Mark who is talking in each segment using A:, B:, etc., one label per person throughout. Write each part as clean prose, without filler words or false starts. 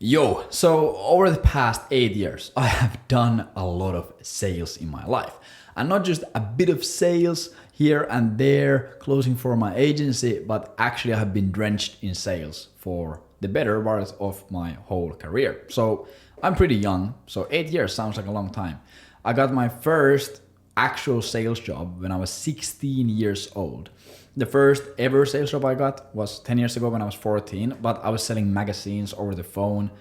A: Yo, so over the past 8 years, I have done a lot of sales in my life. And not just a bit of sales here and there, closing for my agency, but actually I have been drenched in sales for the better part of my whole career. So I'm pretty young, so 8 years sounds like a long time. I got my first actual sales job when I was 16 years old. The first ever sales job I got was 10 years ago when I was 14, but I was selling magazines over the phone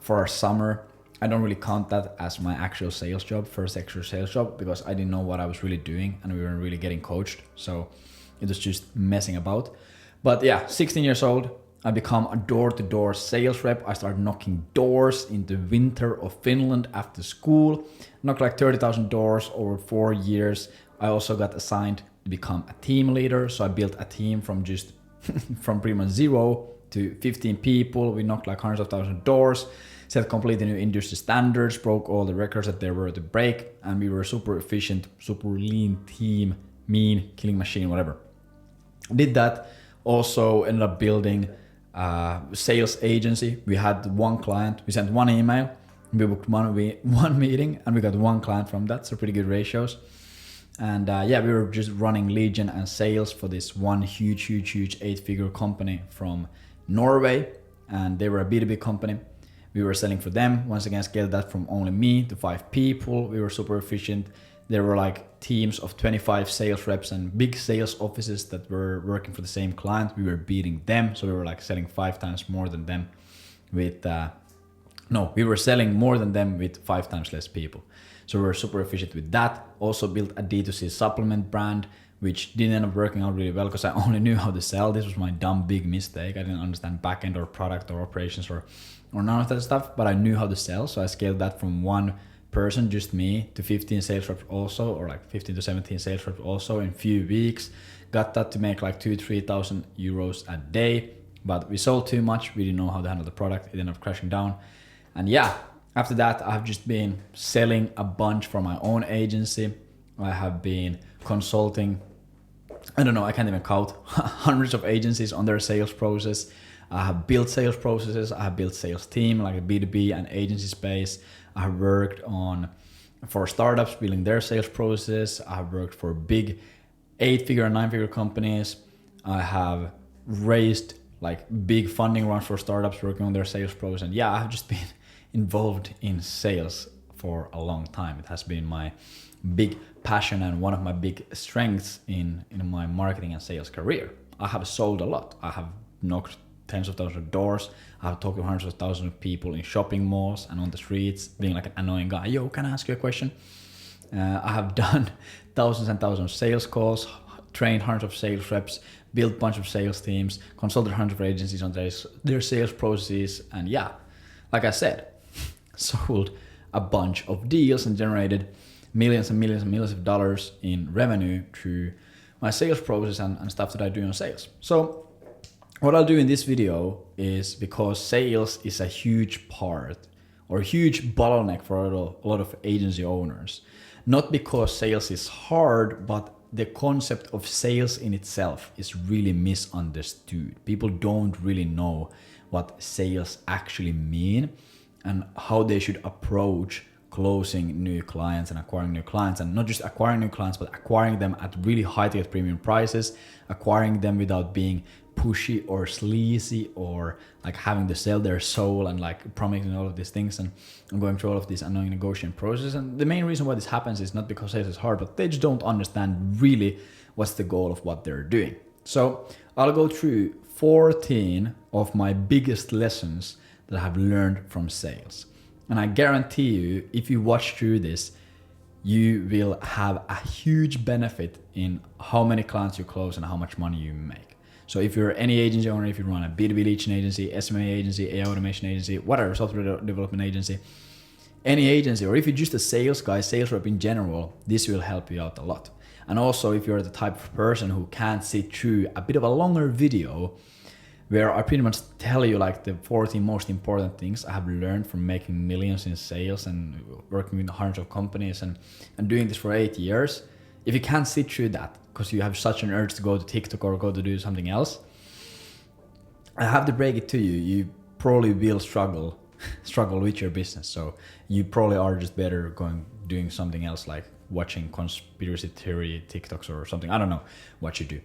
A: for a summer. I don't really count that as my actual sales job, first actual sales job, because I didn't know what I was really doing and we weren't really getting coached. So it was just messing about. But yeah, 16 years old, I become a door-to-door sales rep. I started knocking doors in the winter of Finland after school, knocked like 30,000 doors over 4 years. I also got assigned to become a team leader. So I built a team from just from pretty much zero to 15 people. We knocked like hundreds of thousands of doors, set completely new industry standards, broke all the records that there were to break, and we were super efficient, super lean team, mean, killing machine, whatever. Did that. Also ended up building a sales agency. We had one client, we sent one email, we booked one meeting, and we got one client from that, so pretty good ratios. And we were just running lead gen and sales for this one huge 8-figure company from Norway, and they were a B2B company. We were selling for them. Once again, scaled that from only me to 5 people. We were super efficient. There were like teams of 25 sales reps and big sales offices that were working for the same client. We were beating them, so we were like selling 5 times more than them with we were selling more than them with 5 times less people. So we were super efficient with that. Also built a D2C supplement brand, which didn't end up working out really well because I only knew how to sell. This was my dumb big mistake. I didn't understand backend or product or operations or none of that stuff, but I knew how to sell. So I scaled that from one person, just me, to 15 sales reps also, or like 15 to 17 sales reps also in few weeks. Got that to make like 2,000-3,000 euros a day, but we sold too much. We didn't know how to handle the product. It ended up crashing down. And yeah, after that, I've just been selling a bunch for my own agency. I have been consulting, I don't know, I can't even count, hundreds of agencies on their sales process. I have built sales processes. I have built sales team, like a B2B and agency space. I have worked for startups, building their sales process. I have worked for big 8-figure and 9-figure companies. I have raised like big funding rounds for startups, working on their sales process. And yeah, I've just been involved in sales for a long time. It has been my big passion and one of my big strengths in my marketing and sales career. I have sold a lot. I have knocked tens of thousands of doors. I have talked to hundreds of thousands of people in shopping malls and on the streets, being like an annoying guy. Yo, can I ask you a question? I have done thousands and thousands of sales calls, trained hundreds of sales reps, built a bunch of sales teams, consulted hundreds of agencies on their sales processes, and yeah, like I said, sold a bunch of deals and generated millions and millions and millions of dollars in revenue through my sales process and stuff that I do on sales. So what I'll do in this video is, because sales is a huge part or a huge bottleneck for a lot of agency owners, not because sales is hard, but the concept of sales in itself is really misunderstood. People don't really know what sales actually mean and how they should approach closing new clients and acquiring new clients, and not just acquiring new clients, but acquiring them at really high ticket premium prices, acquiring them without being pushy or sleazy or like having to sell their soul and like promising all of these things and going through all of this annoying negotiation process. And the main reason why this happens is not because sales is hard, but they just don't understand really what's the goal of what they're doing. So I'll go through 14 of my biggest lessons that I have learned from sales. And I guarantee you, if you watch through this, you will have a huge benefit in how many clients you close and how much money you make. So if you're any agency owner, if you run a B2B lead gen agency, SMA agency, AI automation agency, whatever, software development agency, any agency, or if you're just a sales guy, sales rep in general, this will help you out a lot. And also if you're the type of person who can't sit through a bit of a longer video where I pretty much tell you like the 14 most important things I have learned from making millions in sales and working with hundreds of companies and doing this for 8 years. If you can't sit through that because you have such an urge to go to TikTok or go to do something else, I have to break it to you. You probably will struggle with your business. So you probably are just better doing something else, like watching conspiracy theory TikToks or something. I don't know what you do.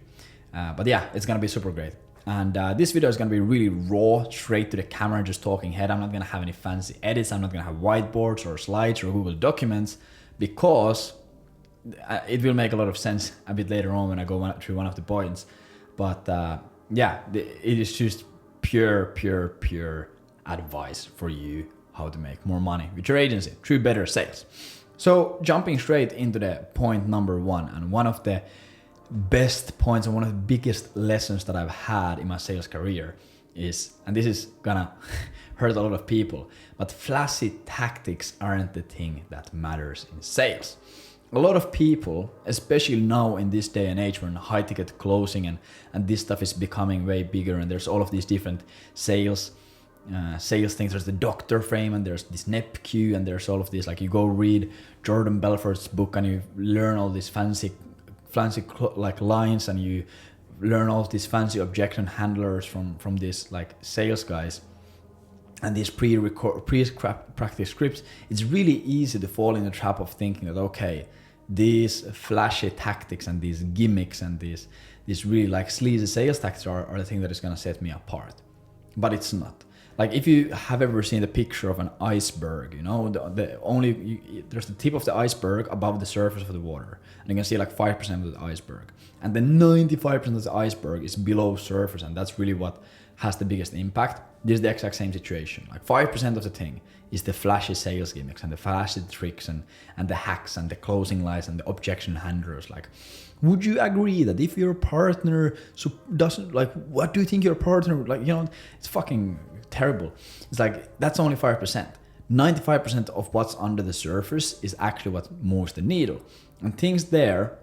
A: But yeah, it's gonna be super great. And this video is gonna be really raw, straight to the camera, just talking head. I'm not gonna have any fancy edits. I'm not gonna have whiteboards or slides or Google Documents, because it will make a lot of sense a bit later on when I go through one of the points. But yeah, it is just pure advice for you how to make more money with your agency through better sales. So jumping straight into the point number one, and one of the best points and one of the biggest lessons that I've had in my sales career is, and this is gonna hurt a lot of people, but flashy tactics aren't the thing that matters in sales. A lot of people, especially now in this day and age when high ticket closing and this stuff is becoming way bigger, and there's all of these different sales things. There's the doctor frame, and there's this NEPQ, and there's all of this, like you go read Jordan Belfort's book and you learn all these fancy like lines, and you learn all of these fancy objection handlers from these like sales guys and these pre-practice scripts. It's really easy to fall in the trap of thinking that, okay, these flashy tactics and these gimmicks and these really like sleazy sales tactics are the thing that is going to set me apart. But it's not. Like if you have ever seen the picture of an iceberg, you know, there's the tip of the iceberg above the surface of the water, and you can see like 5% of the iceberg, and then 95% of the iceberg is below surface, and that's really what has the biggest impact. This is the exact same situation. Like 5% of the thing is the flashy sales gimmicks and the flashy tricks and the hacks and the closing lies and the objection handlers. Like, would you agree that if your partner doesn't, like, what do you think your partner, like, you know, it's fucking terrible. It's like, that's only 5%. 95% of what's under the surface is actually what moves the needle. And things there,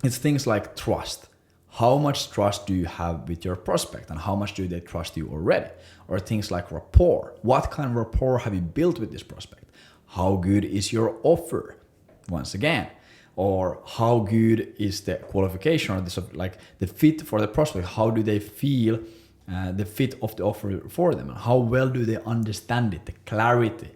A: it's things like trust. How much trust do you have with your prospect, and how much do they trust you already? Or things like rapport. What kind of rapport have you built with this prospect? How good is your offer? Once again. Or how good is the qualification, or the fit for the prospect? How do they feel the fit of the offer for them? And how well do they understand it? The clarity,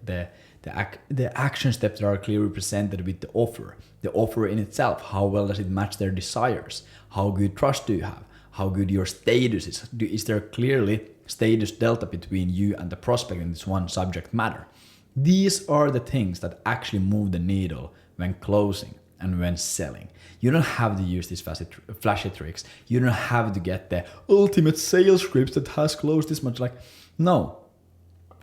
A: the action steps that are clearly presented with the offer in itself. How well does it match their desires? How good trust do you have? How good your status is? Is there clearly status delta between you and the prospect in this one subject matter? These are the things that actually move the needle when closing and when selling. You don't have to use these flashy tricks. You don't have to get the ultimate sales script that has closed this much. Like, no.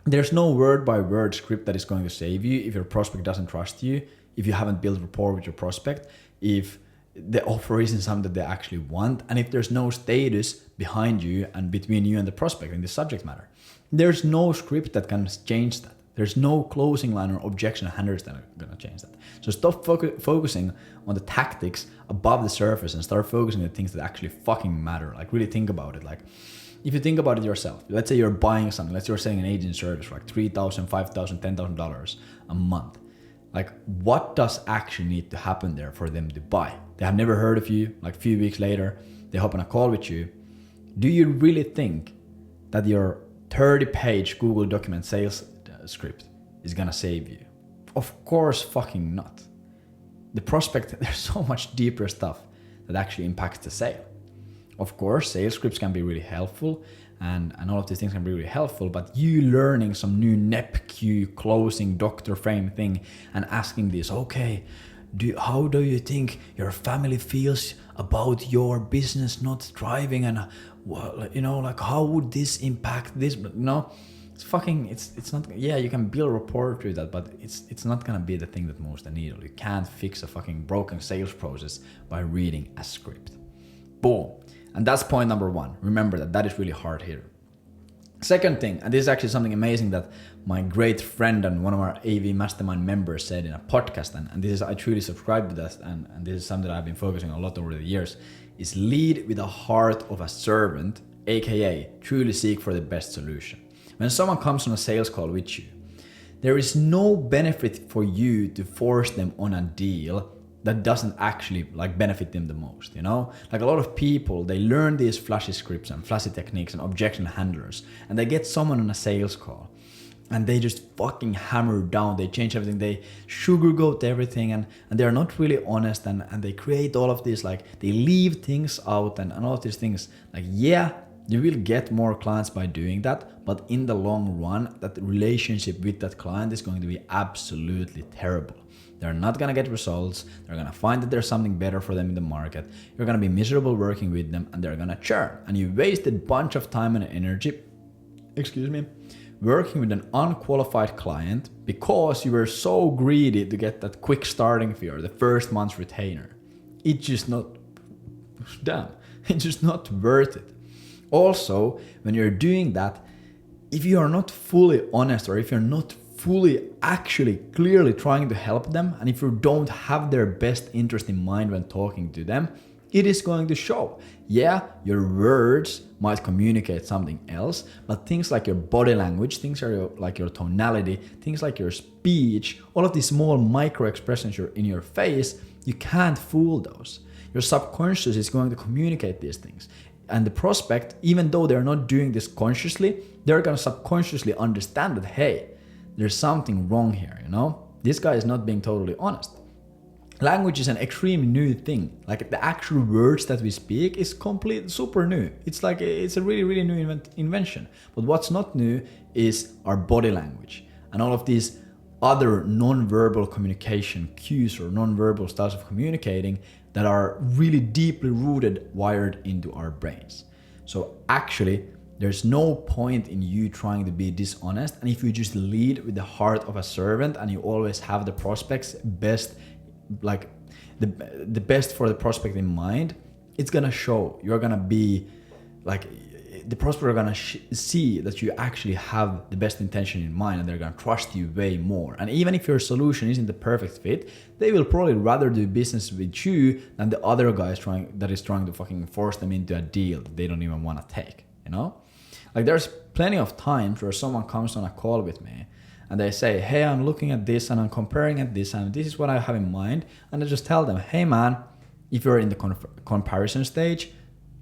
A: There's no word-by-word script that is going to save you if your prospect doesn't trust you, if you haven't built rapport with your prospect, if the offer isn't something that they actually want, and if there's no status behind you and between you and the prospect in the subject matter. There's no script that can change that. There's no closing line or objection handlers that are going to change that. So stop focusing on the tactics above the surface and start focusing on the things that actually fucking matter. Like, really think about it. Like, if you think about it yourself, let's say you're buying something, let's say you're selling an agent service for like $3,000, $5,000, $10,000 a month. Like, what does actually need to happen there for them to buy? They have never heard of you. Like, a few weeks later, they hop on a call with you. Do you really think that your 30-page Google document sales script is gonna save you? Of course fucking not. The prospect, there's so much deeper stuff that actually impacts the sale. Of course, sales scripts can be really helpful, and all of these things can be really helpful, but you learning some new NEPQ closing doctor frame thing and asking this, okay, how do you think your family feels about your business not thriving, and you know, like, how would this impact this? But no, it's not. Yeah, you can build rapport through that, but it's not gonna be the thing that moves the needle. You can't fix a fucking broken sales process by reading a script. Boom. And that's point number one. Remember that is really hard here. Second thing, and this is actually something amazing that my great friend and one of our AV Mastermind members said in a podcast, and this is, I truly subscribe to that, and this is something that I've been focusing on a lot over the years, is lead with the heart of a servant, aka truly seek for the best solution. When someone comes on a sales call with you, there is no benefit for you to force them on a deal that doesn't actually like benefit them the most, you know? Like a lot of people, they learn these flashy scripts and flashy techniques and objection handlers, and they get someone on a sales call and they just fucking hammer down, they change everything, they sugarcoat everything, and they're not really honest, and they create all of these, like they leave things out and all of these things. Like, yeah, you will get more clients by doing that, but in the long run, that relationship with that client is going to be absolutely terrible. They're not gonna get results, they're gonna find that there's something better for them in the market, you're gonna be miserable working with them, and they're gonna churn. And you wasted a bunch of time and energy, working with an unqualified client because you were so greedy to get that quick starting fee or the first month's retainer. It's just not worth it. Also, when you're doing that, if you are not fully honest, or if you're not fully actually clearly trying to help them, and if you don't have their best interest in mind when talking to them, it is going to show. Yeah, your words might communicate something else, but things like your body language, things like your tonality, things like your speech, all of these small micro expressions in your face, you can't fool those. Your subconscious is going to communicate these things. And the prospect, even though they're not doing this consciously, they're going to subconsciously understand that, hey, there's something wrong here, you know? This guy is not being totally honest. Language is an extreme new thing. Like the actual words that we speak is super new. It's like, it's a really, really new invention. But what's not new is our body language and all of these other non-verbal communication cues or non-verbal styles of communicating that are really deeply rooted, wired into our brains. So actually, there's no point in you trying to be dishonest. And if you just lead with the heart of a servant and you always have the prospect's best, like the best for the prospect in mind, it's gonna show. You're gonna be like, the prospect are gonna see that you actually have the best intention in mind, and they're gonna trust you way more. And even if your solution isn't the perfect fit, they will probably rather do business with you than the other guy that is trying to fucking force them into a deal that they don't even want to take, you know? Like there's plenty of times where someone comes on a call with me and they say, hey, I'm looking at this and I'm comparing at this and this is what I have in mind. And I just tell them, hey man, if you're in the comparison stage,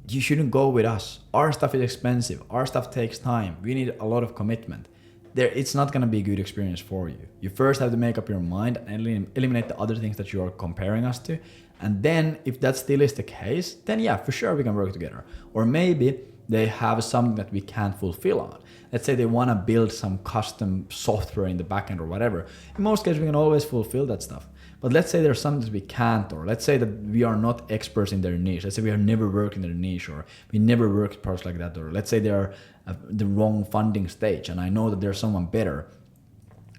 A: you shouldn't go with us. Our stuff is expensive. Our stuff takes time. We need a lot of commitment. It's not going to be a good experience for you. You first have to make up your mind and eliminate the other things that you are comparing us to. And then if that still is the case, then yeah, for sure we can work together. Or maybe they have something that we can't fulfill on. Let's say they want to build some custom software in the backend or whatever. In most cases, we can always fulfill that stuff. But let's say there's something that we can't, or let's say that we are not experts in their niche. Let's say we have never worked in their niche, or we never worked with products like that, or let's say they are at the wrong funding stage and I know that there's someone better.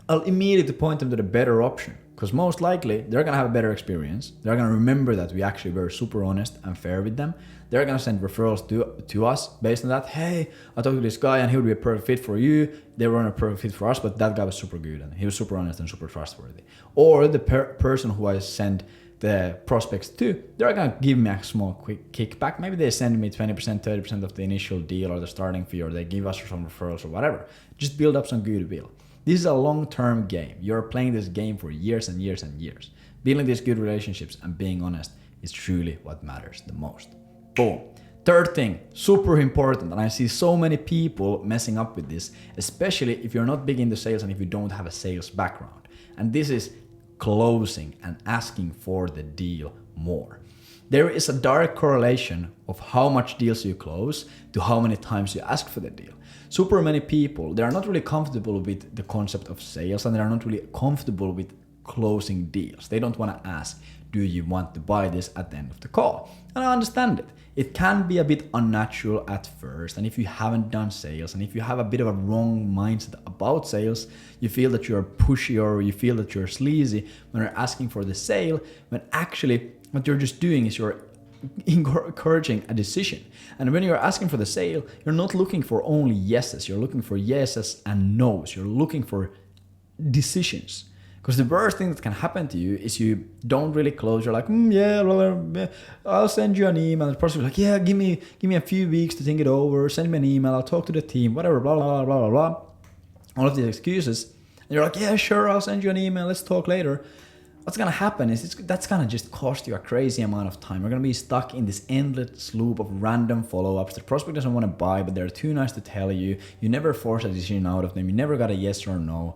A: I'll immediately point them to the better option, because most likely they're going to have a better experience. They're going to remember that we actually were super honest and fair with them. They're going to send referrals to us based on that. Hey, I talked to this guy and he would be a perfect fit for you. They weren't a perfect fit for us, but that guy was super good and he was super honest and super trustworthy. Or the person who I send the prospects to, they're going to give me a small quick kickback. Maybe they send me 20%, 30% of the initial deal or the starting fee, or they give us some referrals or whatever. Just build up some goodwill. This is a long-term game. You're playing this game for years and years and years. Building these good relationships and being honest is truly what matters the most. Boom. Third thing, super important, and I see so many people messing up with this, especially if you're not big into sales and if you don't have a sales background. And this is closing and asking for the deal more. There is a direct correlation of how much deals you close to how many times you ask for the deal. Super many people, they are not really comfortable with the concept of sales, and they are not really comfortable with closing deals. They don't want to ask, do you want to buy this at the end of the call? And I understand it. It can be a bit unnatural at first, and if you haven't done sales, and if you have a bit of a wrong mindset about sales, you feel that you're pushy or you feel that you're sleazy when you're asking for the sale, when actually what you're just doing is you're encouraging a decision. And when you're asking for the sale, you're not looking for only yeses, you're looking for yeses and nos, you're looking for decisions. Because the worst thing that can happen to you is you don't really close. You're like, yeah, I'll send you an email. The person is like, yeah, give me a few weeks to think it over. Send me an email. I'll talk to the team. Whatever, blah blah blah blah blah. All of these excuses. And you're like, yeah, sure, I'll send you an email. Let's talk later. what's gonna happen is that's gonna just cost you a crazy amount of time. You're gonna be stuck in this endless loop of random follow-ups. The prospect doesn't want to buy, but they're too nice to tell you. You never force a decision out of them. You never got a yes or no.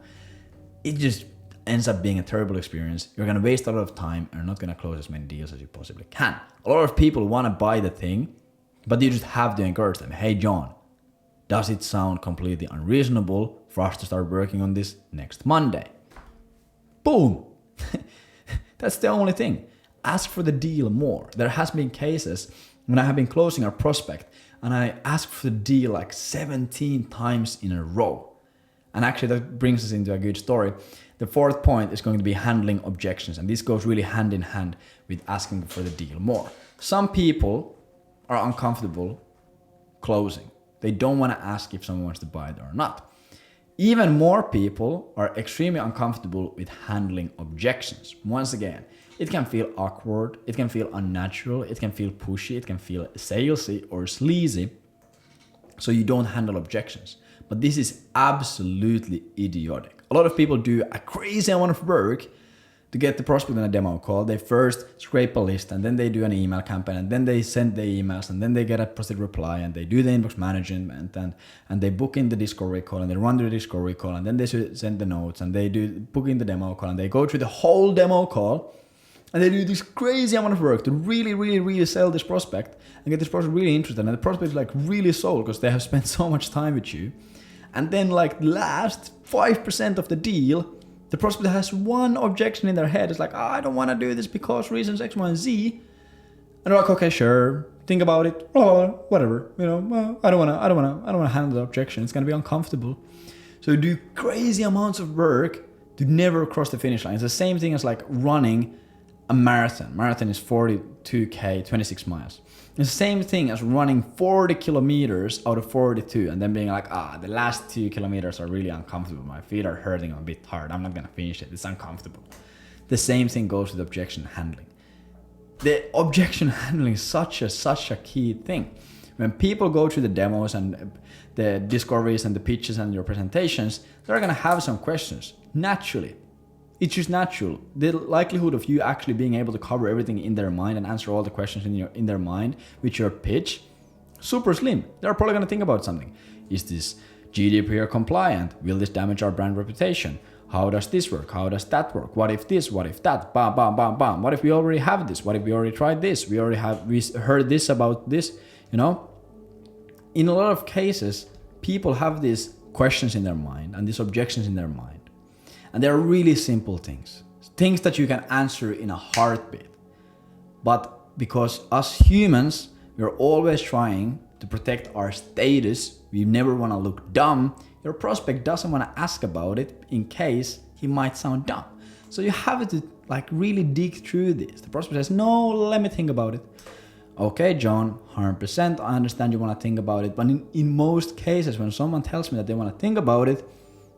A: It just ends up being a terrible experience. You're gonna waste a lot of time and you're not gonna close as many deals as you possibly can. A lot of people want to buy the thing, but you just have to encourage them. Hey John, does it sound completely unreasonable for us to start working on this next Monday? Boom. That's the only thing. Ask for the deal more. There has been cases when I have been closing a prospect and I asked for the deal like 17 times in a row. And actually that brings us into a good story. The fourth point is going to be handling objections. And this goes really hand in hand with asking for the deal more. Some people are uncomfortable closing. They don't want to ask if someone wants to buy it or not. Even more people are extremely uncomfortable with handling objections. Once again, it can feel awkward, it can feel unnatural, it can feel pushy, it can feel salesy or sleazy. So you don't handle objections. But this is absolutely idiotic. A lot of people do a crazy amount of work to get the prospect on a demo call. They first scrape a list and then they do an email campaign and then they send the emails and then they get a positive reply and they do the inbox management and they book in the discovery call and they run the discovery call and then they send the notes and they do book in the demo call and they go through the whole demo call and they do this crazy amount of work to really sell this prospect and get this prospect really interested, and the prospect is like really sold because they have spent so much time with you. And then like last 5% of the deal, the prospect has one objection in their head. It's like, I don't want to do this because reasons X, Y, and Z. And they're like, okay, sure, think about it, whatever. You know, I don't want to handle the objection. It's gonna be uncomfortable. So you do crazy amounts of work to never cross the finish line. It's the same thing as like running a marathon. Marathon is 42k, 26 miles. It's the same thing as running 40 kilometers out of 42 and then being like, the last 2 kilometers are really uncomfortable. My feet are hurting, I'm a bit tired. I'm not gonna finish it. It's uncomfortable. The same thing goes with objection handling. The objection handling is such a key thing. When people go through the demos and the discoveries and the pitches and your presentations, they're gonna have some questions. Naturally. It's just natural. The likelihood of you actually being able to cover everything in their mind and answer all the questions in their mind with your pitch, super slim. They're probably gonna think about something. Is this GDPR compliant? Will this damage our brand reputation? How does this work? How does that work? What if this? What if that? Bam, bam, bam, bam. What if we already have this? What if we already tried this? We heard this about this, you know? In a lot of cases, people have these questions in their mind and these objections in their mind. And they're really simple things that you can answer in a heartbeat. But because us humans, we're always trying to protect our status, we never want to look dumb, your prospect doesn't want to ask about it in case he might sound dumb. So you have to like really dig through this. The prospect says, no, let me think about it. Okay, John, 100%, I understand you want to think about it. But in most cases, when someone tells me that they want to think about it,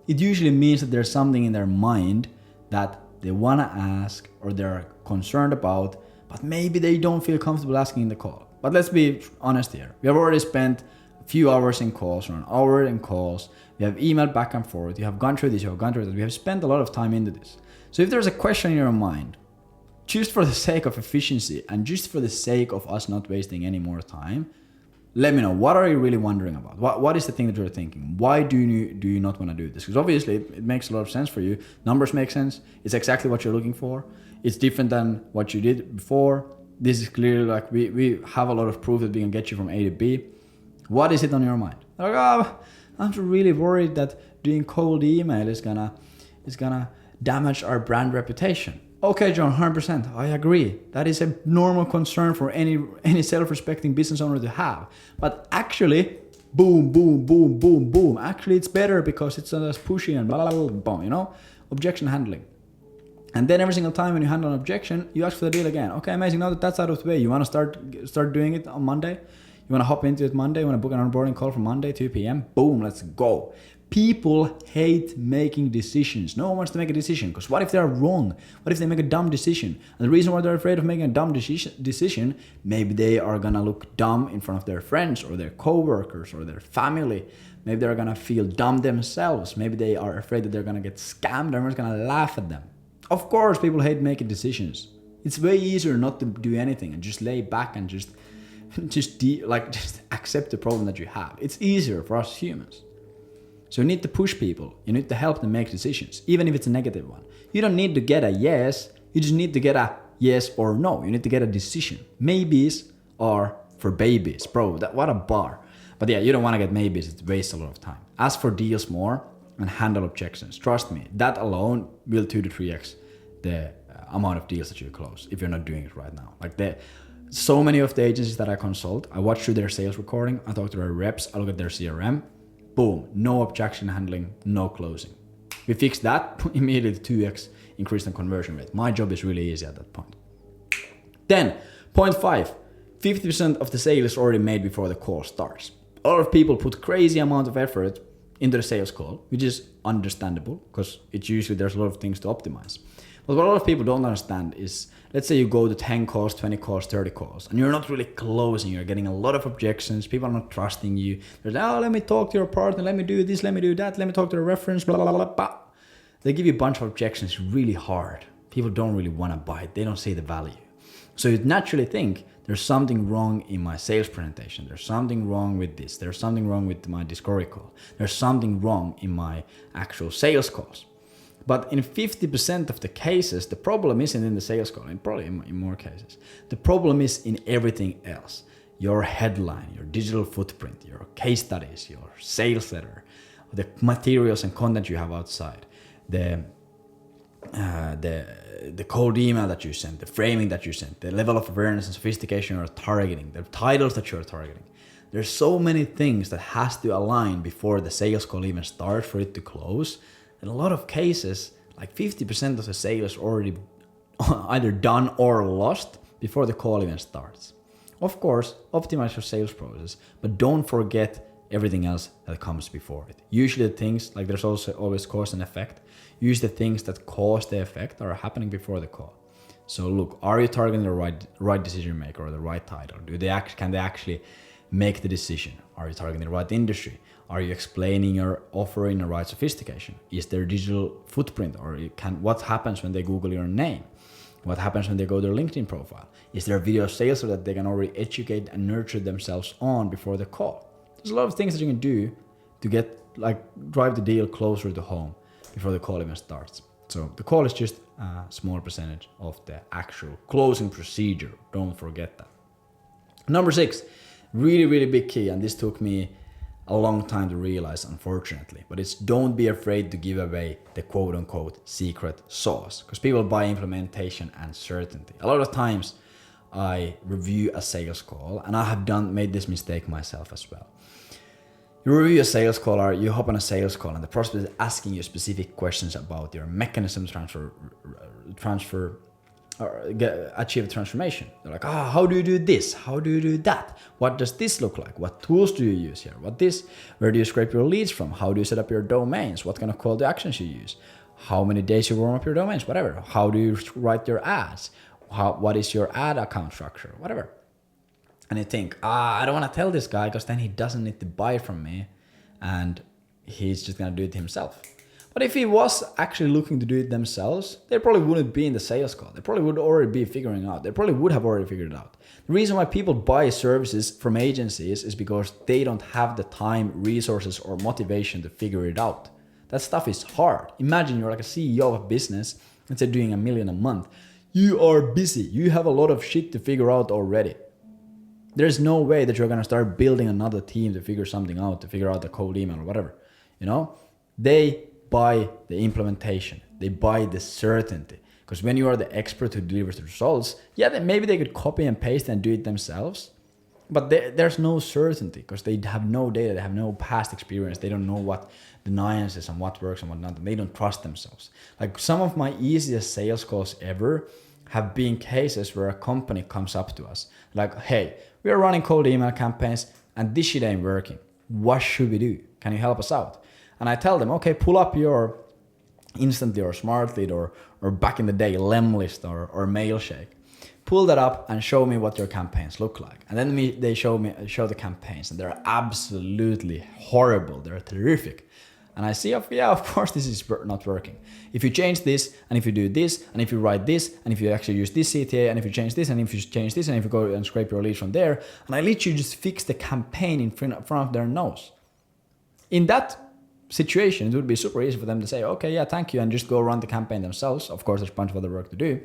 A: it usually means that there's something in their mind that they want to ask or they're concerned about, but maybe they don't feel comfortable asking in the call. But let's be honest here. We have already spent a few hours in calls or an hour in calls. We have emailed back and forth. You have gone through this, you have gone through that. We have spent a lot of time into this. So if there's a question in your mind, just for the sake of efficiency and just for the sake of us not wasting any more time, let me know, what are you really wondering about? What is the thing that you're thinking? Why do you not want to do this? Because obviously it makes a lot of sense for you. Numbers make sense. It's exactly what you're looking for. It's different than what you did before. This is clearly like we have a lot of proof that we can get you from A to B. What is it on your mind? Like, I'm really worried that doing cold email is gonna damage our brand reputation. Okay, John, 100%. I agree. That is a normal concern for any self-respecting business owner to have. But actually, boom. Actually, it's better because it's not as pushy and blah, blah, blah, you know? Objection handling. And then every single time when you handle an objection, you ask for the deal again. Okay, amazing. Now that that's out of the way, you want to start doing it on Monday? You want to hop into it Monday? You want to book an onboarding call for Monday, 2 p.m.? Boom, let's go. People hate making decisions. No one wants to make a decision because what if they're wrong? What if they make a dumb decision? And the reason why they're afraid of making a dumb decision, maybe they are going to look dumb in front of their friends or their coworkers or their family. Maybe they're going to feel dumb themselves. Maybe they are afraid that they're going to get scammed and everyone's going to laugh at them. Of course, people hate making decisions. It's way easier not to do anything and just lay back and just accept the problem that you have. It's easier for us humans. So you need to push people. You need to help them make decisions, even if it's a negative one. You don't need to get a yes. You just need to get a yes or no. You need to get a decision. Maybes are for babies. Bro, what a bar. But yeah, you don't want to get maybes. It wastes a lot of time. Ask for deals more and handle objections. Trust me, that alone will 2 to 3x the amount of deals that you close if you're not doing it right now. So many of the agencies that I consult, I watch through their sales recording, I talk to their reps, I look at their CRM, boom, no objection handling, no closing. We fix that, immediately 2x increase in conversion rate. My job is really easy at that point. Then, point 5, 50% of the sale is already made before the call starts. A lot of people put crazy amount of effort into the sales call, which is understandable because it's usually there's a lot of things to optimize. But what a lot of people don't understand is, let's say you go to 10 calls, 20 calls, 30 calls, and you're not really closing, you're getting a lot of objections, people are not trusting you. There's, let me talk to your partner, let me do this, let me do that, let me talk to the reference, blah, blah, blah, blah. They give you a bunch of objections really hard. People don't really want to buy it, they don't see the value. So you naturally think, there's something wrong in my sales presentation, there's something wrong with this, there's something wrong with my discovery call, there's something wrong in my actual sales calls. But in 50% of the cases, the problem isn't in the sales call, and probably in more cases. The problem is in everything else. Your headline, your digital footprint, your case studies, your sales letter, the materials and content you have outside, the cold email that you sent, the framing that you sent, the level of awareness and sophistication you're targeting, the titles that you're targeting. There's so many things that has to align before the sales call even starts for it to close. In a lot of cases, like 50% of the sale is already either done or lost before the call even starts. Of course, optimize your sales process, but don't forget everything else that comes before it. Usually the things, like there's also always cause and effect. Usually the things that cause the effect are happening before the call. So look, are you targeting the right decision maker or the right title? Can they actually make the decision? Are you targeting the right industry? Are you explaining your offer in the right sophistication? Is there digital footprint? Or what happens when they Google your name? What happens when they go to their LinkedIn profile? Is there a video sales so that they can already educate and nurture themselves on before the call? There's a lot of things that you can do to drive the deal closer to home before the call even starts. So the call is just a small percentage of the actual closing procedure. Don't forget that. Number 6, really, really big key, and this took me a long time to realize, unfortunately, but it's don't be afraid to give away the quote-unquote secret sauce, because people buy implementation and certainty. A lot of times I review a sales call, and I have made this mistake myself as well. You review a sales call, or you hop on a sales call, and the prospect is asking you specific questions about your mechanism achieve transformation. They're like, how do you do this? How do you do that? What does this look like? What tools do you use here? Where do you scrape your leads from? How do you set up your domains? What kind of call to actions you use? How many days you warm up your domains? Whatever. How do you write your ads? What is your ad account structure? Whatever. And you think, I don't want to tell this guy because then he doesn't need to buy from me and he's just going to do it himself. But if he was actually looking to do it themselves, they probably wouldn't be in the sales call. They probably would already be figuring out. They probably would have already figured it out. The reason why people buy services from agencies is because they don't have the time, resources, or motivation to figure it out. That stuff is hard. Imagine you're like a CEO of a business, let's say doing $1 million a month. You are busy. You have a lot of shit to figure out already. There's no way that you're going to start building another team to figure something out, to figure out the cold email or whatever. They buy the implementation. They buy the certainty. Because when you are the expert who delivers the results, then maybe they could copy and paste and do it themselves. But there's no certainty because they have no data. They have no past experience. They don't know what the nuances and what works and what not. They don't trust themselves. Like some of my easiest sales calls ever have been cases where a company comes up to us like, hey, we are running cold email campaigns and this shit ain't working. What should we do? Can you help us out? And I tell them, okay, pull up your Instantly or Smartlead or back in the day, Lemlist or Mailshake. Pull that up and show me what your campaigns look like. And then they show the campaigns and they're absolutely horrible. They're terrific. And I see, of course this is not working. If you change this, and if you do this, and if you write this, and if you actually use this CTA, and if you change this, and if you change this, and if you go and scrape your leads from there, and I literally just fix the campaign in front of their nose. In that situation, it would be super easy for them to say, okay, yeah, thank you, and just go run the campaign themselves. Of course, there's a bunch of other work to do.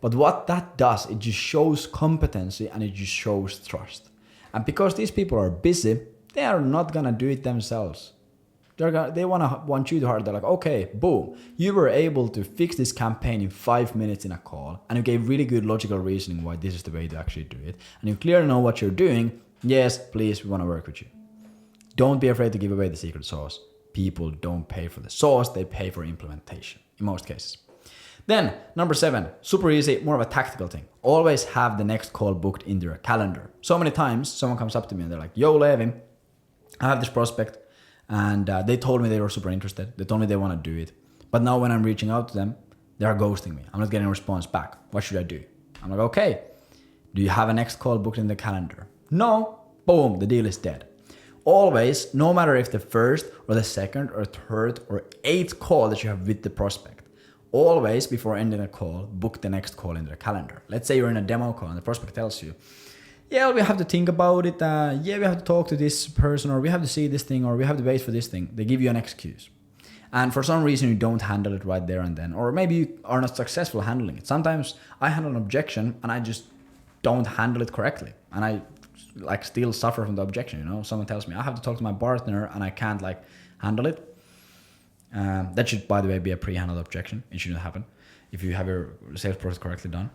A: But what that does, it just shows competency and it just shows trust. And because these people are busy, they are not gonna do it themselves. They want you to hire. They're like, okay, boom, you were able to fix this campaign in 5 minutes in a call, and you gave really good logical reasoning why this is the way to actually do it, and you clearly know what you're doing. Yes, please, we want to work with you. Don't be afraid to give away the secret sauce. People don't pay for the sauce, they pay for implementation in most cases. Then number 7, super easy, more of a tactical thing. Always have the next call booked in your calendar. So many times someone comes up to me and they're like, yo, Leevi, I have this prospect. And they told me they were super interested. They told me they want to do it. But now when I'm reaching out to them, they are ghosting me. I'm not getting a response back. What should I do? I'm like, okay, do you have a next call booked in the calendar? No. Boom, the deal is dead. Always, no matter if the first or the second or third or 8th call that you have with the prospect, always before ending a call, book the next call in the calendar. Let's say you're in a demo call and the prospect tells you, yeah, we have to think about it. Yeah, we have to talk to this person, or we have to see this thing, or we have to wait for this thing. They give you an excuse. And for some reason, you don't handle it right there and then. Or maybe you are not successful handling it. Sometimes I handle an objection and I just don't handle it correctly. And I still suffer from the objection, Someone tells me I have to talk to my partner and I can't handle it. That should, by the way, be a pre-handled objection. It shouldn't happen if you have your sales process correctly done.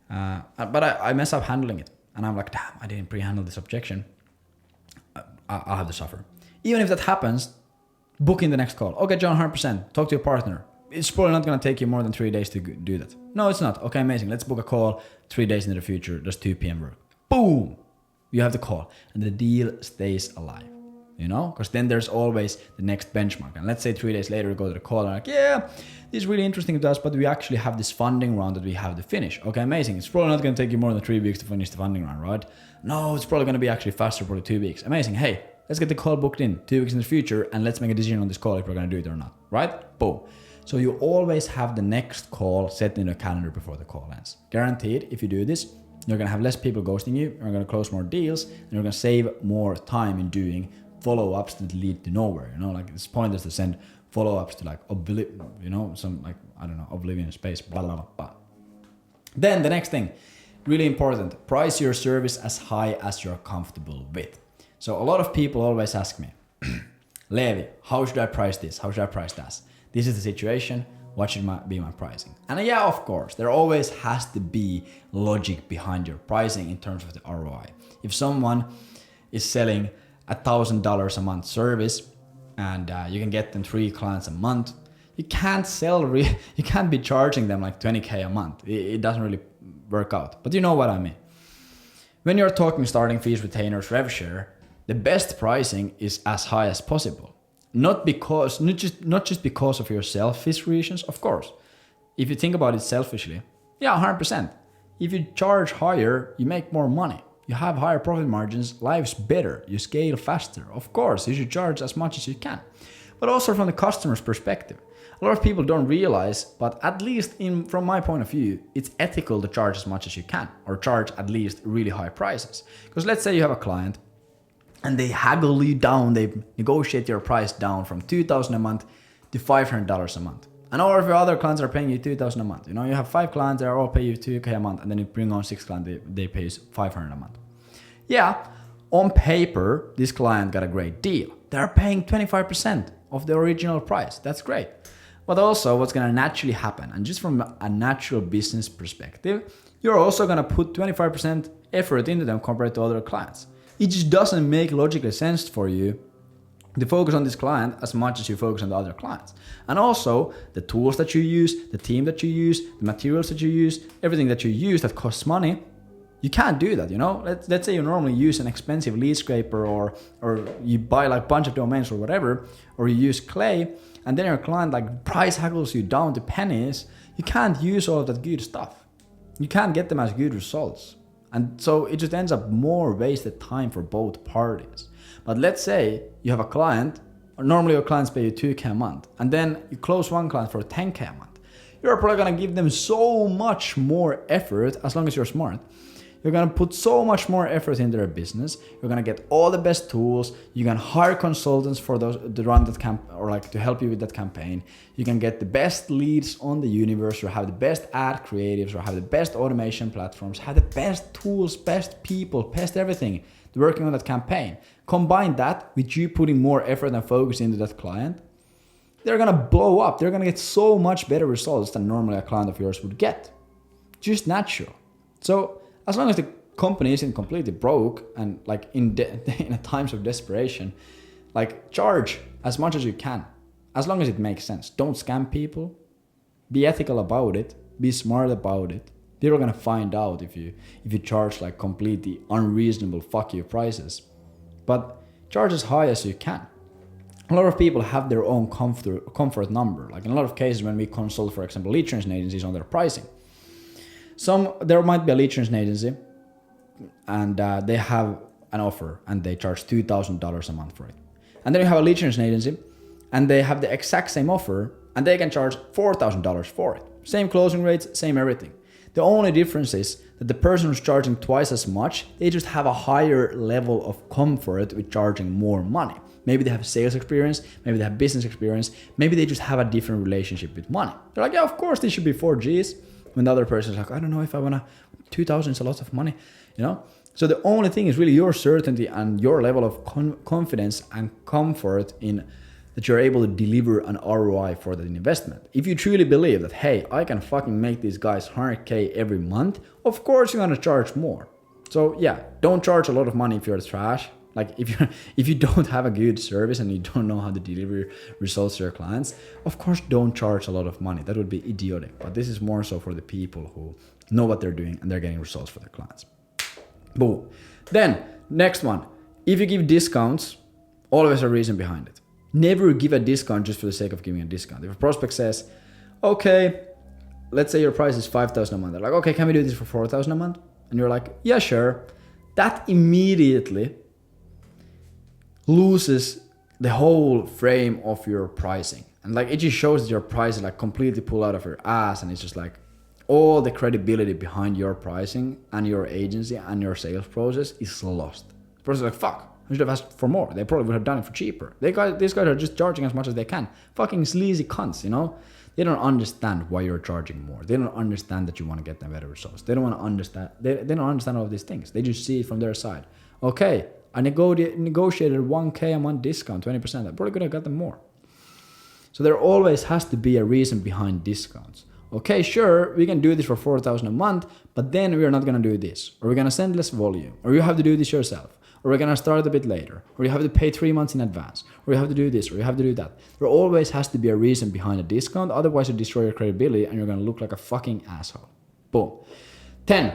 A: But I mess up handling it. And I'm like, damn, I didn't pre-handle this objection. I'll have to suffer. Even if that happens, book in the next call. Okay, John, 100%. Talk to your partner. It's probably not going to take you more than 3 days to do that. No, it's not. Okay, amazing. Let's book a call 3 days into the future. Does 2 p.m. work? Boom! You have the call. And the deal stays alive. Because then there's always the next benchmark. And let's say 3 days later, you go to the call and like, yeah, this is really interesting to us, but we actually have this funding round that we have to finish. Okay, amazing. It's probably not going to take you more than 3 weeks to finish the funding round, right? No, it's probably going to be actually faster, probably 2 weeks. Amazing. Hey, let's get the call booked in 2 weeks in the future and let's make a decision on this call if we're going to do it or not, right? Boom. So you always have the next call set in the calendar before the call ends. Guaranteed, if you do this, you're going to have less people ghosting you, you're going to close more deals, and you're going to save more time in doing follow-ups that lead to nowhere. It's pointless to send follow-ups to oblivion space, blah, blah, blah, blah. Then the next thing, really important, price your service as high as you're comfortable with. So a lot of people always ask me, Leevi, how should I price this? How should I price that? This is the situation. What should be my pricing? And yeah, of course, there always has to be logic behind your pricing in terms of the ROI. If someone is selling $1,000 a month service and you can get them 3 clients a month, you can't you can't be charging them like 20K a month. It doesn't really work out. But you know what I mean. When you're talking starting fees, retainers, rev share, the best pricing is as high as possible. Not just because of your selfish reasons, of course. If you think about it selfishly, yeah, 100%. If you charge higher, you make more money. You have higher profit margins, life's better, you scale faster. Of course, you should charge as much as you can. But also from the customer's perspective. A lot of people don't realize, but at least from my point of view, it's ethical to charge as much as you can, or charge at least really high prices. Because let's say you have a client and they haggle you down, they negotiate your price down from $2,000 a month to $500 a month. And all of your other clients are paying you $2,000 a month. You have 5 clients, they all pay you $2K a month, and then you bring on 6 clients, they pay you $500 a month. Yeah, on paper, this client got a great deal. They're paying 25% of the original price. That's great. But also what's going to naturally happen, and just from a natural business perspective, you're also going to put 25% effort into them compared to other clients. It just doesn't make logical sense for you to focus on this client as much as you focus on the other clients. And also the tools that you use, the team that you use, the materials that you use, everything that you use that costs money, you can't do that, Let's say you normally use an expensive lead scraper or you buy like a bunch of domains or whatever, or you use Clay, and then your client price haggles you down to pennies. You can't use all of that good stuff. You can't get them as good results. And so it just ends up more wasted time for both parties. But let's say you have a client Normally your clients pay you 2K a month, and then you close one client for 10K a month. You're probably gonna give them so much more effort as long as you're smart. You're gonna put so much more effort into their business. You're gonna get all the best tools. You can hire consultants for those to run that or like to help you with that campaign. You can get the best leads on the universe, or have the best ad creatives, or have the best automation platforms, have the best tools, best people, best everything working on that campaign. Combine that with you putting more effort and focus into that client. They're gonna blow up. They're gonna get so much better results than normally a client of yours would get. Just natural. So as long as the company isn't completely broke and like in times of desperation, like charge as much as you can, as long as it makes sense. Don't scam people. Be ethical about it. Be smart about it. People are gonna find out if you charge like completely unreasonable fuck you prices. But charge as high as you can. A lot of people have their own comfort number. Like in a lot of cases when we consult, for example, lead generation agencies on their pricing. There might be a lead generation agency and they have an offer and they charge $2,000 a month for it. And then you have a lead generation agency and they have the exact same offer and they can charge $4,000 for it. Same closing rates, same everything. The only difference is that the person who's charging twice as much, they just have a higher level of comfort with charging more money. Maybe they have sales experience, maybe they have business experience, maybe they just have a different relationship with money. They're like, yeah, of course this should be 4Gs. When the other person is like, I don't know if I wanna, 2,000 is a lot of money, you know? So the only thing is really your certainty and your level of confidence and comfort in that you're able to deliver an ROI for that investment. If you truly believe that, hey, I can fucking make these guys 100K every month, of course you're gonna charge more. So yeah, don't charge a lot of money if you're trash. Like if you don't have a good service and you don't know how to deliver results to your clients, of course don't charge a lot of money. That would be idiotic. But this is more so for the people who know what they're doing and they're getting results for their clients. Boom. Then next one, if you give discounts, always a reason behind it. Never give a discount just for the sake of giving a discount. If a prospect says, okay, let's say your price is 5,000 a month. They're like, okay, can we do this for 4,000 a month? And you're like, yeah, sure. That immediately loses the whole frame of your pricing. And like it just shows that your price is like completely pulled out of your ass, and it's just like all the credibility behind your pricing and your agency and your sales process is lost. The person's like, fuck, I should have asked for more. They probably would have done it for cheaper. These guys are just charging as much as they can. Fucking sleazy cunts, you know? They don't understand why you're charging more. They don't understand that you want to get them better results. They don't want to understand. They don't understand all of these things. They just see it from their side. Okay, I negotiated 1K a month discount, 20%. I probably could have got them more. So there always has to be a reason behind discounts. Okay, sure, we can do this for 4,000 a month, but then we are not going to do this. Or we're going to send less volume. Or you have to do this yourself. Or we're going to start a bit later. Or you have to pay 3 months in advance. Or you have to do this. Or you have to do that. There always has to be a reason behind a discount. Otherwise you destroy your credibility and you're going to look like a fucking asshole. Boom. 10.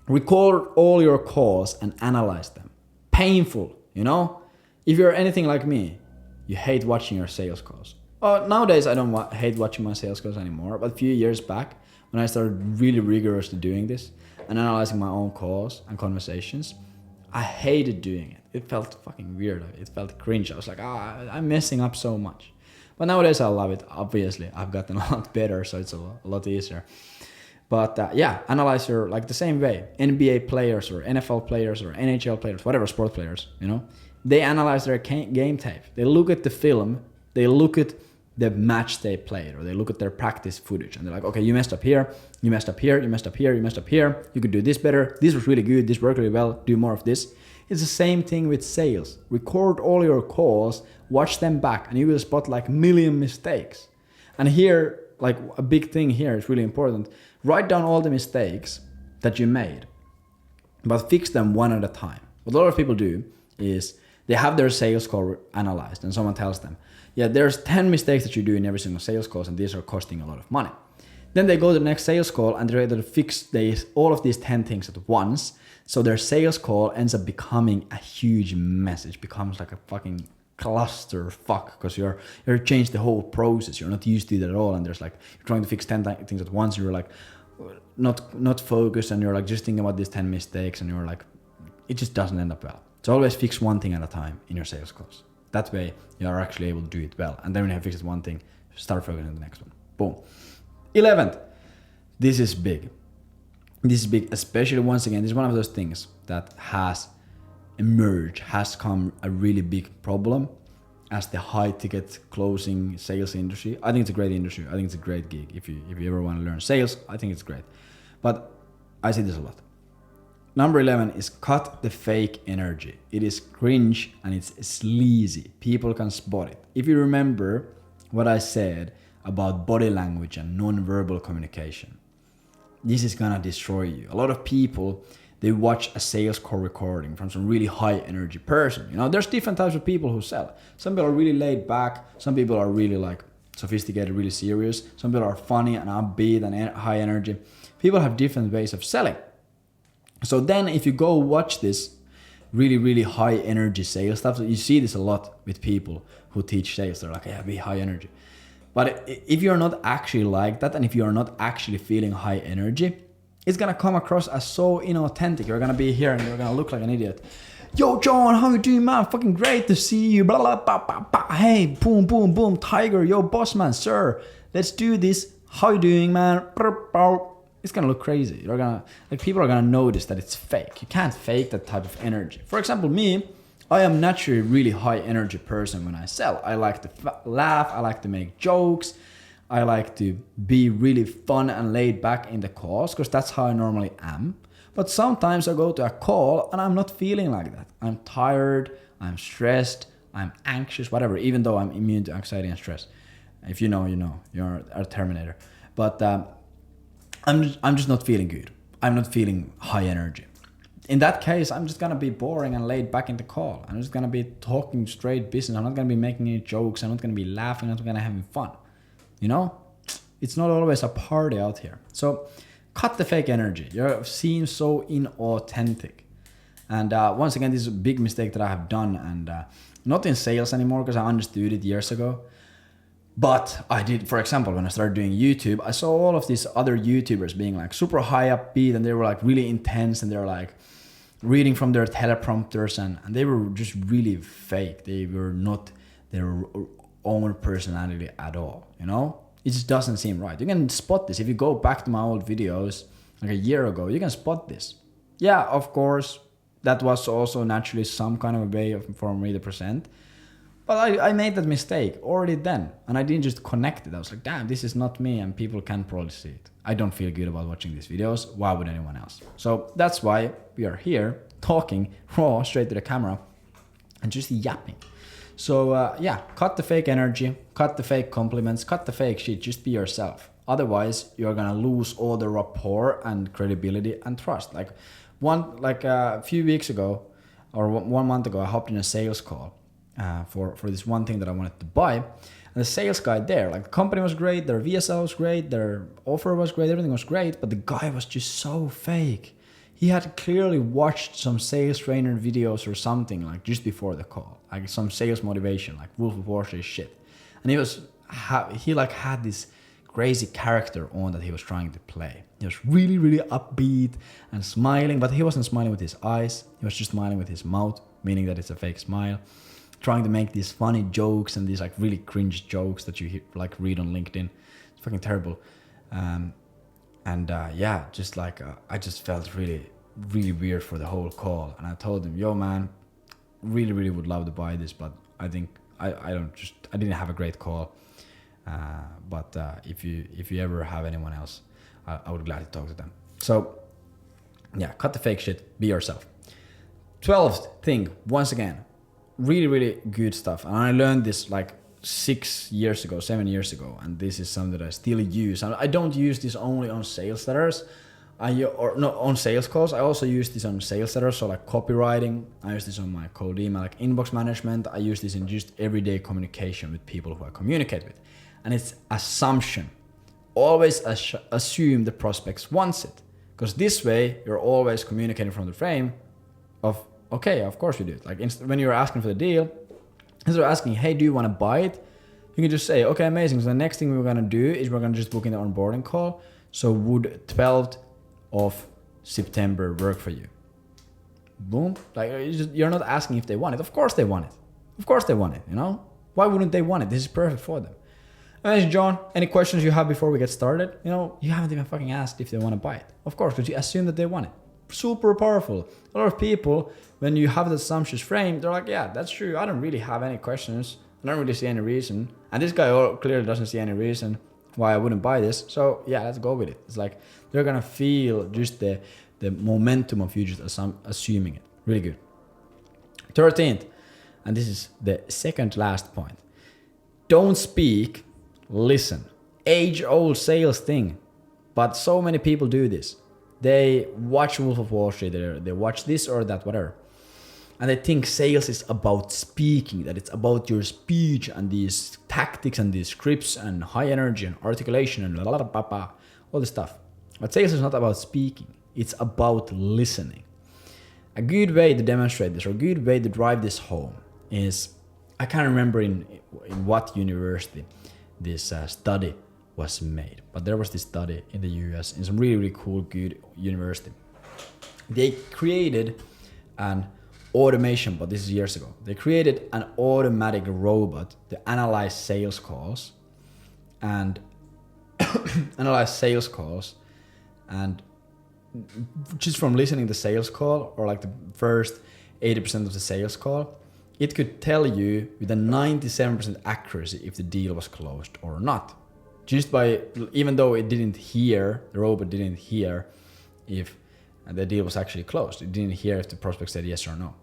A: Record all your calls and analyze them. Painful, you know? If you're anything like me, you hate watching your sales calls. Nowadays, I don't hate watching my sales calls anymore, but a few years back, when I started really rigorously doing this and analyzing my own calls and conversations, I hated doing it. It felt fucking weird. It felt cringe. I was like, I'm messing up so much. But nowadays, I love it. Obviously, I've gotten a lot better, so it's a lot easier. But yeah, analyze your, like the same way, NBA players or NFL players or NHL players, whatever sport players, you know, they analyze their game tape. They look at the film, they look at the match they played, or they look at their practice footage and they're like, okay, you messed up here, you messed up here, you messed up here, you messed up here, you could do this better, this was really good, this worked really well, do more of this. It's the same thing with sales. Record all your calls, watch them back, and you will spot like a million mistakes. And here, like a big thing here is really important. Write down all the mistakes that you made, but fix them one at a time. What a lot of people do is they have their sales call analyzed and someone tells them, yeah, there's 10 mistakes that you do in every single sales call and these are costing a lot of money. Then they go to the next sales call and they're able to fix all of these 10 things at once. So their sales call ends up becoming a huge mess. It becomes like a fucking cluster fuck because you're changed the whole process. You're not used to it at all. And there's like, you're trying to fix 10 things at once. You're like not focused and you're like just thinking about these 10 mistakes and you're like, it just doesn't end up well. So always fix one thing at a time in your sales calls. That way you are actually able to do it well. And then when you have fixed one thing, start focusing on the next one. Boom. 11th. This is big. This is big, especially once again, this is one of those things that has emerged, has come a really big problem as the high ticket closing sales industry. I think it's a great industry. I think it's a great gig. If you ever want to learn sales, I think it's great. But I see this a lot. Number 11 is cut the fake energy. It is cringe and it's sleazy. People can spot it. If you remember what I said about body language and non-verbal communication, this is gonna destroy you. A lot of people, they watch a sales call recording from some really high energy person. You know, there's different types of people who sell. Some people are really laid back. Some people are really like sophisticated, really serious. Some people are funny and upbeat and high energy. People have different ways of selling. So then if you go watch this really, really high energy sales stuff, you see this a lot with people who teach sales. They're like, yeah, be high energy. But if you're not actually like that, and if you're not actually feeling high energy, it's gonna come across as so inauthentic. You're gonna be here and you're gonna look like an idiot. Yo, John, how you doing, man? Fucking great to see you. Blah, blah, blah, blah, blah. Hey, boom, boom, boom. Tiger, yo, boss man, sir. Let's do this. How you doing, man? It's gonna look crazy. You're gonna, like, people are gonna notice that it's fake. You can't fake that type of energy. For example, me, I am naturally a really high energy person when I sell. I like to laugh. I like to make jokes. I like to be really fun and laid back in the calls because that's how I normally am. But sometimes I go to a call and I'm not feeling like that. I'm tired, I'm stressed, I'm anxious, whatever, even though I'm immune to anxiety and stress. If you know, you know, you're a Terminator. But I'm just not feeling good. I'm not feeling high energy. In that case, I'm just gonna be boring and laid back in the call. I'm just gonna be talking straight business. I'm not gonna be making any jokes. I'm not gonna be laughing. I'm not gonna be having fun. You know, it's not always a party out here. So cut the fake energy. You're seen so inauthentic. And once again, this is a big mistake that I have done, and not in sales anymore because I understood it years ago. But I did, for example, when I started doing YouTube, I saw all of these other YouTubers being like super high upbeat, and they were like really intense, and they're like reading from their teleprompters, and they were just really fake. They were not their own personality at all, you know? It just doesn't seem right. You can spot this. If you go back to my old videos, like a year ago, you can spot this. Yeah, of course, that was also naturally some kind of a way for me to present. But I made that mistake already then, and I didn't just connect it. I was like, damn, this is not me, and people can probably see it. I don't feel good about watching these videos. Why would anyone else? So that's why we are here talking raw, straight to the camera, and just yapping. So yeah, cut the fake energy, cut the fake compliments, cut the fake shit. Just be yourself. Otherwise, you're gonna lose all the rapport and credibility and trust. Like a few weeks ago, or 1 month ago, I hopped in a sales call. For this one thing that I wanted to buy, and the sales guy there, like, the company was great, their VSL was great, their offer was great, everything was great, but the guy was just so fake. He had clearly watched some sales trainer videos or something, like, just before the call, like some sales motivation, like Wolf of Wall Street shit, and he had this crazy character on that he was trying to play. He was really, really upbeat and smiling, but he wasn't smiling with his eyes. He was just smiling with his mouth, meaning that it's a fake smile. Trying to make these funny jokes and these like really cringe jokes that you like read on LinkedIn. It's fucking terrible. Yeah, just like I just felt really, really weird for the whole call. And I told him, yo man, really, really would love to buy this, but I think I didn't have a great call. But if you ever have anyone else, I would gladly talk to them. So yeah, cut the fake shit, be yourself. 12th thing, once again, really, really good stuff. And I learned this like 7 years ago, and this is something that I still use. And I don't use this only on sales letters, on sales calls. I also use this on sales letters, so like copywriting. I use this on my cold email, like inbox management. I use this in just everyday communication with people who I communicate with. And it's assumption. Always assume the prospects wants it, because this way you're always communicating from the frame of, okay, of course we do it. Like when you're asking for the deal, instead of asking, hey, do you want to buy it? You can just say, okay, amazing. So the next thing we're going to do is we're going to just book in the onboarding call. So would 12th of September work for you? Boom. Like, you're not asking if they want it. Of course they want it. Of course they want it, you know? Why wouldn't they want it? This is perfect for them. Anyways, John, any questions you have before we get started? You know, you haven't even fucking asked if they want to buy it. Of course, because you assume that they want it. Super powerful. A lot of people, when you have the assumptions framed, they're like, yeah, that's true. I don't really have any questions. I don't really see any reason. And this guy clearly doesn't see any reason why I wouldn't buy this. So yeah, let's go with it. It's like they're going to feel just the momentum of you just assuming it. Really good. 13th, and this is the second last point. Don't speak, listen. Age-old sales thing. But so many people do this. They watch Wolf of Wall Street, they watch this or that, whatever. And they think sales is about speaking, that it's about your speech and these tactics and these scripts and high energy and articulation and all this stuff. But sales is not about speaking, it's about listening. A good way to demonstrate this, or a good way to drive this home is, I can't remember in what university this study was made, but there was this study in the US in some really, really cool, good university. They created an automation, but this is years ago. They created an automatic robot to analyze sales calls and just from listening to the sales call, or like the first 80% of the sales call, it could tell you with a 97% accuracy if the deal was closed or not. Just by, even though it didn't hear, the robot didn't hear if the deal was actually closed. It didn't hear if the prospect said yes or no.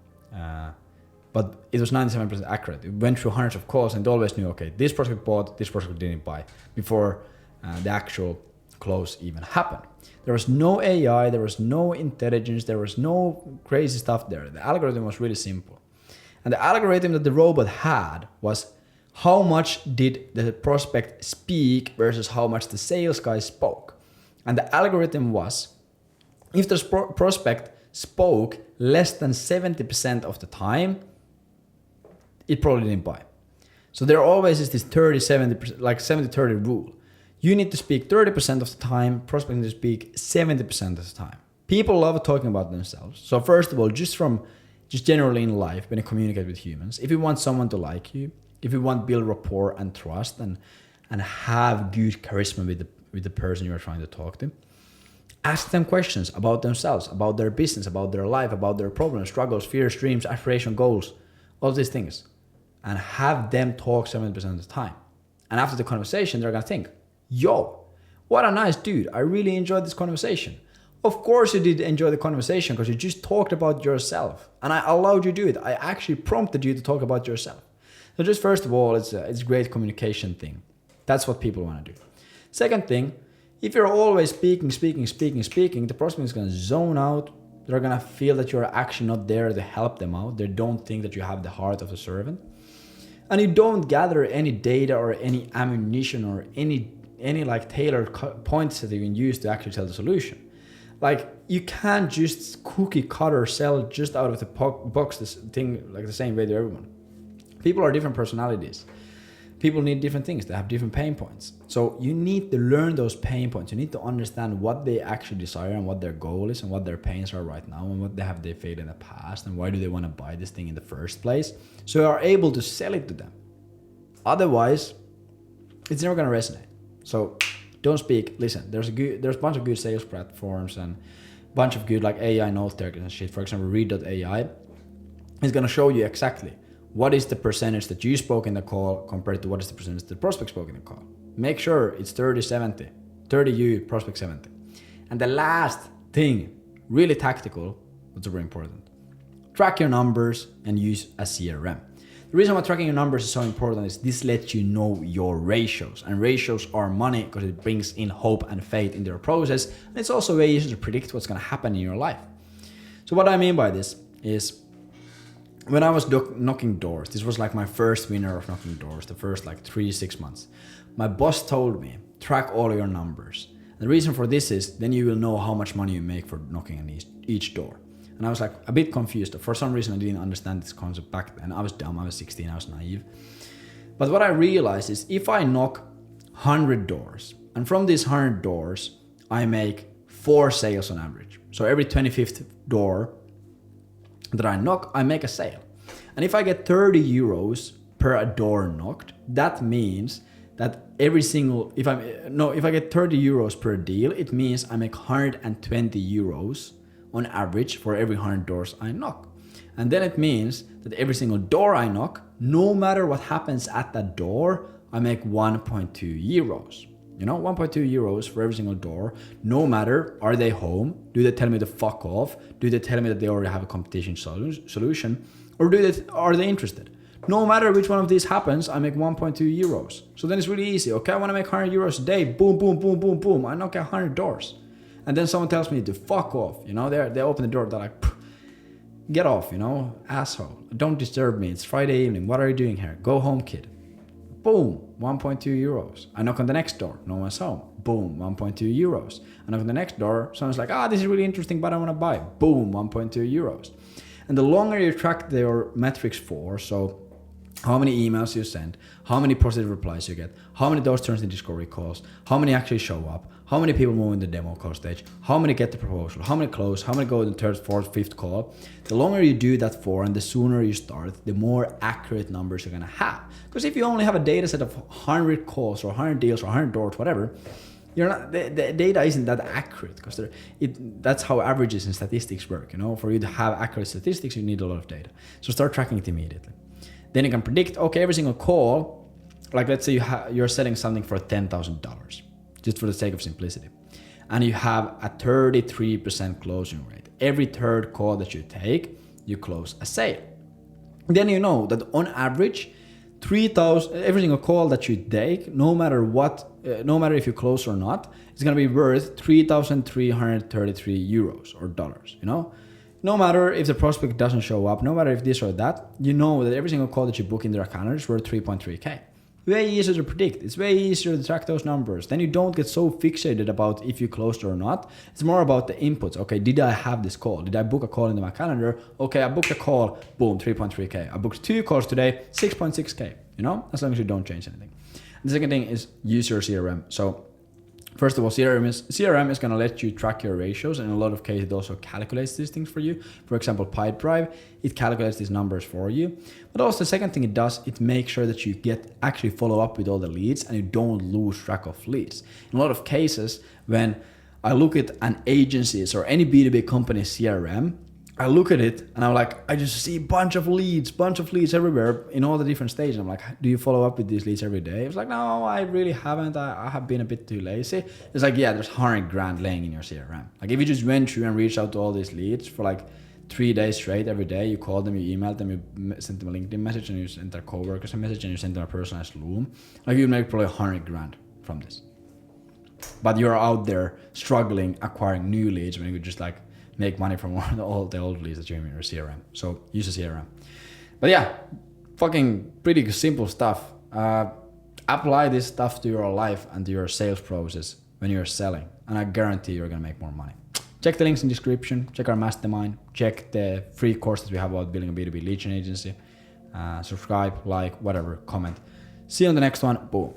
A: But it was 97% accurate. It went through hundreds of calls and it always knew, okay, this prospect bought, this prospect didn't buy, before the actual close even happened. There was no AI, there was no intelligence, there was no crazy stuff there. The algorithm was really simple. And the algorithm that the robot had was how much did the prospect speak versus how much the sales guy spoke. And the algorithm was, if the prospect spoke less than 70% of the time, it probably didn't buy. So there always is this 30-70%, like 70-30 rule. You need to speak 30% of the time, prospect needs to speak 70% of the time. People love talking about themselves. So first of all, just generally in life, when you communicate with humans, if you want someone to like you, if you want to build rapport and trust and have good charisma with the person you are trying to talk to, ask them questions about themselves, about their business, about their life, about their problems, struggles, fears, dreams, aspirations, goals, all these things, and have them talk 70% of the time. And after the conversation, they're going to think, yo, what a nice dude. I really enjoyed this conversation. Of course you did enjoy the conversation because you just talked about yourself. And I allowed you to do it. I actually prompted you to talk about yourself. So just first of all, it's a great communication thing. That's what people want to do. Second thing, if you're always speaking, the prospect is going to zone out. They're going to feel that you're actually not there to help them out. They don't think that you have the heart of a servant. And you don't gather any data or any ammunition or any like tailored points that you can use to actually tell the solution. Like, you can't just cookie cutter sell just out of the box this thing like the same way to everyone. People are different personalities. People need different things. They have different pain points. So you need to learn those pain points. You need to understand what they actually desire and what their goal is and what their pains are right now and what they failed in the past and why do they want to buy this thing in the first place. So you are able to sell it to them. Otherwise, it's never going to resonate. So don't speak, listen. There's a bunch of good sales platforms and a bunch of good like AI note takers and shit. For example, read.ai is going to show you exactly what is the percentage that you spoke in the call compared to what is the percentage that the prospect spoke in the call. Make sure it's 30-70. 30 you, prospect 70. And the last thing, really tactical, but super important. Track your numbers and use a CRM. The reason why tracking your numbers is so important is this lets you know your ratios. And ratios are money because it brings in hope and faith in your process. And it's also a way to predict what's going to happen in your life. So what I mean by this is, when I was knocking doors, this was like my first winter of knocking doors, the first like 3-6 months. My boss told me, track all your numbers. And the reason for this is, then you will know how much money you make for knocking on each door. And I was like a bit confused. For some reason, I didn't understand this concept back then. I was dumb, I was 16, I was naive. But what I realized is, if I knock 100 doors, and from these 100 doors, I make 4 sales on average. So every 25th door that I knock, I make a sale. And if I get 30 euros per a door knocked, that means that every single, if I get 30 euros per deal, it means I make 120 euros on average for every 100 doors I knock. And then it means that every single door I knock, no matter what happens at that door, I make 1.2 euros. 1.2 euros for every single door, no matter are they home, do they tell me to fuck off, do they tell me that they already have a competition solution, or are they interested? No matter which one of these happens, I make 1.2 euros. So then it's really easy. Okay, I want to make 100 euros a day. Boom, boom, boom, boom, boom. I knock 100 doors. And then someone tells me to fuck off. They open the door. They're like, get off, asshole. Don't disturb me. It's Friday evening. What are you doing here? Go home, kid. Boom, 1.2 euros. I knock on the next door. No one's home. Boom, 1.2 euros. I knock on the next door. Someone's like, this is really interesting, but I want to buy. Boom, 1.2 euros. And the longer you track your metrics for, so how many emails you send, how many positive replies you get, how many those turns into discovery calls, how many actually show up, how many people move in the demo call stage, how many get the proposal, how many close, how many go in the third, fourth, fifth call. The longer you do that for and the sooner you start, the more accurate numbers you're gonna have. Because if you only have a data set of 100 calls or 100 deals or 100 doors, whatever, the data isn't that accurate because that's how averages and statistics work. For you to have accurate statistics, you need a lot of data. So start tracking it immediately. Then you can predict, every single call, like let's say you're selling something for $10,000, just for the sake of simplicity. And you have a 33% closing rate. Every third call that you take, you close a sale. Then you know that on average, every single call that you take, no matter if you close or not, it's gonna be worth 3,333 euros or dollars, No matter if the prospect doesn't show up, no matter if this or that, you know that every single call that you book in their calendar is worth 3.3k. Way easier to predict. It's way easier to track those numbers. Then you don't get so fixated about if you closed or not. It's more about the inputs. Okay, did I have this call? Did I book a call into my calendar? Okay, I booked a call, boom, 3.3k. I booked 2 calls today, 6.6k, as long as you don't change anything. And the second thing is use your CRM. So first of all, CRM is going to let you track your ratios, and in a lot of cases it also calculates these things for you. For example, Pipedrive, it calculates these numbers for you. But also the second thing it does, it makes sure that you actually follow up with all the leads and you don't lose track of leads. In a lot of cases, when I look at an agency's or any B2B company's CRM, I look at it and I'm like, I just see bunch of leads everywhere in all the different stages. I'm like, do you follow up with these leads every day? It's like, no, I really haven't. I have been a bit too lazy. It's like, yeah, there's 100 grand laying in your CRM. Like if you just went through and reached out to all these leads for like 3 days straight every day, you called them, you emailed them, you sent them a LinkedIn message, and you sent their coworkers a message, and you sent them a personalized Loom. Like you'd make probably 100 grand from this. But you're out there struggling acquiring new leads when you could just like make money from all the old leads that you have in your CRM. So use a CRM. But yeah, fucking pretty simple stuff. Apply this stuff to your life and to your sales process when you're selling, and I guarantee you're gonna make more money. Check the links in the description, check our mastermind, check the free courses we have about building a B2B lead gen agency. Subscribe, like, whatever, comment. See you on the next one. Boom.